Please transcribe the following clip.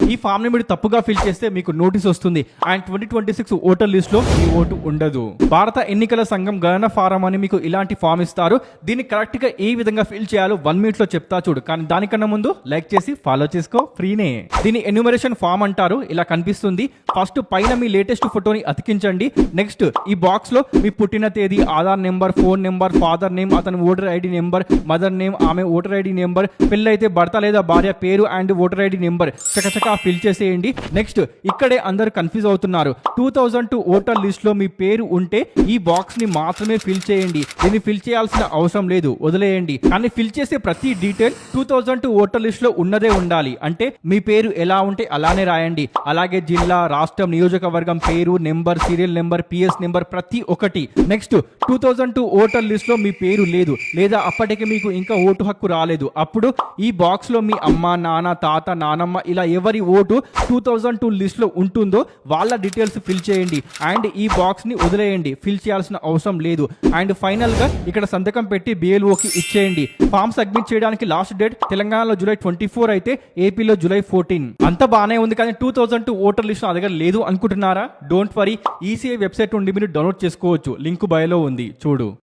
ఈ ఫామ్ ని మీరు తప్పుగా ఫిల్ చేస్తే మీకు నోటీస్ వస్తుంది అండ్ 2026 ఓటర్ లిస్ట్ లో మీ ఓటు ఉండదు. భారత ఎన్నికల సంఘం గణన ఫారం అని మీకు ఇలాంటి ఫామ్ ఇస్తారు. దీన్ని కరెక్ట్ గా ఏ విధంగా ఫిల్ చేయాలో 1 మినిట్ లో చెప్తా చూడు. కానీ దానికన్నా ముందు లైక్ చేసి ఫాలో చేసుకో, ఫ్రీనే. దీన్ని ఎన్యూమరేషన్ ఫామ్ అంటారు. ఇలా కనిపిస్తుంది. ఫస్ట్ పైన మీ లేటెస్ట్ ఫోటోని అతికించండి. నెక్స్ట్ ఈ బాక్స్ లో మీ పుట్టిన తేదీ, Aadhaar number, phone number, father name, అతని voter ID number, mother name, ఆమె ఓటర్ ఐడి నెంబర్, పెళ్ళైతే భర్త లేదా భార్య పేరు అండ్ ఓటర్ ఐడి నెంబర్ చకచకా ఫిల్ చేసేయండి. నెక్స్ట్ ఇక్కడే అందరు కన్ఫ్యూజ్ అవుతున్నారు. 2002 ఓటర్ లిస్ట్ లో మీ పేరు ఉంటే ఈ బాక్స్ ని మాత్రమే ఫిల్ చేయండి. దీన్ని ఫిల్ చేయాల్సిన అవసరం లేదు, వదిలేయండి. కానీ ఫిల్ చేసే ప్రతి డీటెయిల్ 2002 ఓటర్ లిస్ట్ లో ఉన్నదే ఉండాలి. అంటే మీ పేరు ఎలా ఉంటే అలానే రాయండి. అలాగే జిల్లా, రాష్ట్రం, నియోజకవర్గం పేరు, number, serial number, PS number ప్రతి ఒక్కటి. నెక్స్ట్ 2002 ఓటర్ లిస్ట్ లో మీ పేరు లేదు లేదా అప్పటికి మీకు ఇంకా ఓటు హక్కు రాలేదు. అప్పుడు ఈ బాక్స్ లో మీ అమ్మ, నాన్న, తాత, నానమ్మ ఇలా ఎవరి ఓటు 2002 లిస్ట్ లో ఉంటుందో వాళ్ళ డీటెయిల్స్ ఫిల్ చేయండి. అండ్ ఈ బాక్స్ ని వదిలేయండి, ఫిల్ చేయాల్సిన అవసరం లేదు. అండ్ ఫైనల్ గా ఇక్కడ సంతకం పెట్టి BLOకి ఇచ్చేయండి. ఫామ్ సబ్మిట్ చేయడానికి లాస్ట్ డేట్ తెలంగాణలో జూలై 24 అయితే ఏపీలో జూలై 14. అంత బాగానే ఉంది. కానీ 2002 ఓటర్ లిస్ట్ నా దగ్గర లేదు అనుకుంటున్నారా? డోంట్ వరీ, ఈసీఐ వెబ్సైట్ నుండి మీరు డౌన్లోడ్ చేసుకోవచ్చు. లింక్ బయోలో ఉంది, చూడు.